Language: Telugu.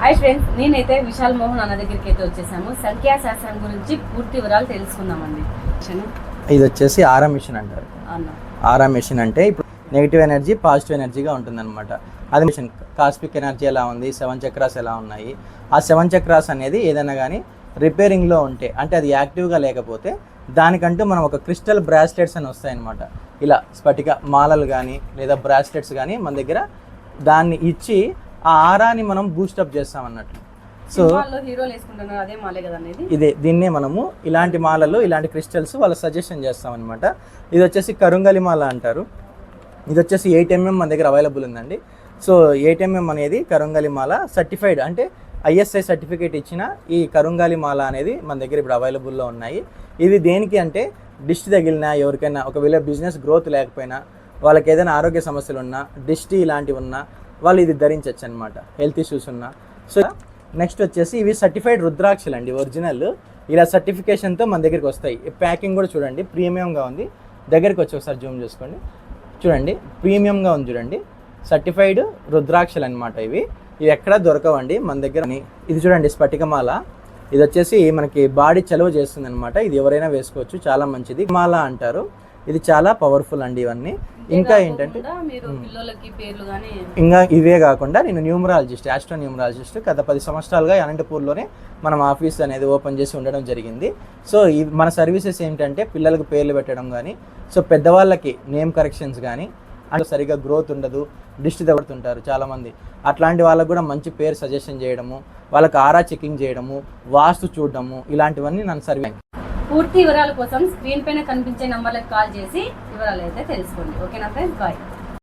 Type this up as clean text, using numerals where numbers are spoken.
హాయ్ ఫ్రెండ్స్, నేనైతే విశాల్ మోహన్ అన్న దగ్గరికి అయితే వచ్చేసాము. సంఖ్యాశాస్త్రం గురించి పూర్తి వివరాలు తెలుసుకుందామండి. ఇది వచ్చేసి ఆరా మిషన్ అంటారు. ఆరా మిషన్ అంటే ఇప్పుడు నెగిటివ్ ఎనర్జీ పాజిటివ్ ఎనర్జీగా ఉంటుందన్నమాట. అది మిషన్ కాస్మిక్ ఎనర్జీ ఎలా ఉంది, 7 చక్రాస్ ఎలా ఉన్నాయి, ఆ 7 చక్రాస్ అనేది ఏదైనా కానీ రిపేరింగ్లో ఉంటే, అంటే అది యాక్టివ్గా లేకపోతే దానికంటూ మనం ఒక క్రిస్టల్ బ్రాస్లెట్స్ అని వస్తాయన్నమాట. ఇలా స్ఫటిక మాలలు కానీ లేదా బ్రాస్లెట్స్ కానీ మన దగ్గర దాన్ని ఇచ్చి ఆ ఆరాని మనం బూస్టప్ చేస్తాం అన్నట్టు. సో దీన్నే మనము ఇలాంటి మాలలు, ఇలాంటి క్రిస్టల్స్ వాళ్ళ సజెషన్ చేస్తాం అనమాట. ఇది వచ్చేసి కరుంగలి మాల అంటారు. ఇది వచ్చేసి 8mm మన దగ్గర అవైలబుల్ ఉందండి. సో 8mm అనేది కరుంగలి మాల సర్టిఫైడ్, అంటే ISI సర్టిఫికేట్ ఇచ్చిన ఈ కరుంగలి మాల అనేది మన దగ్గర ఇప్పుడు అవైలబుల్లో ఉన్నాయి. ఇవి దేనికి అంటే దిష్టి తగిలినా, ఎవరికైనా ఒకవేళ బిజినెస్ గ్రోత్ లేకపోయినా, వాళ్ళకి ఏదైనా ఆరోగ్య సమస్యలు ఉన్నా, దిష్టి ఇలాంటివి ఉన్నా వాళ్ళు ఇది ధరించవచ్చు అనమాట, హెల్త్ ఇష్యూస్ ఉన్నా. సో నెక్స్ట్ వచ్చేసి ఇవి సర్టిఫైడ్ రుద్రాక్షలు అండి, ఒరిజినల్. ఇలా సర్టిఫికేషన్తో మన దగ్గరికి వస్తాయి. ప్యాకింగ్ కూడా చూడండి ప్రీమియంగా ఉంది. దగ్గరికి వచ్చి ఒకసారి జూమ్ చేసుకోండి, చూడండి ప్రీమియంగా ఉంది చూడండి. సర్టిఫైడ్ రుద్రాక్షలు అనమాట ఇవి ఎక్కడా దొరకవండి మన దగ్గర. ఇది చూడండి స్ఫటికమాల. ఇది వచ్చేసి మనకి బాడీ చలువ చేస్తుంది అనమాట. ఇది ఎవరైనా వేసుకోవచ్చు, చాలా మంచిది. మాల అంటారు. ఇది చాలా పవర్ఫుల్ అండి. ఇవన్నీ ఇంకా ఏంటంటే ఇంకా ఇవే కాకుండా నేను న్యూమరాలజిస్ట్, ఆస్ట్రో న్యూమరాలజిస్ట్. గత 10 సంవత్సరాలుగా అనంతపూర్లోనే మనం ఆఫీస్ అనేది ఓపెన్ చేసి ఉండడం జరిగింది. సో మన సర్వీసెస్ ఏంటంటే పిల్లలకు పేర్లు పెట్టడం కానీ, సో పెద్దవాళ్ళకి నేమ్ కరెక్షన్స్ కానీ, అంటే సరిగా గ్రోత్ ఉండదు, దిష్టి తగులుతుంటారు చాలామంది, అట్లాంటి వాళ్ళకు కూడా మంచి పేరు సజెషన్ చేయడము, వాళ్ళకి ఆరా చెకింగ్ చేయడము, వాస్తు చూడడము, ఇలాంటివన్నీ నన్ను సర్వీస్. పూర్తి వివరాల కోసం స్క్రీన్ పైన కనిపించే నంబర్లకు కాల్ చేసి వివరాలు అయితే తెలుసుకోండి. ఓకేనా ఫ్రెండ్స్, బాయ్.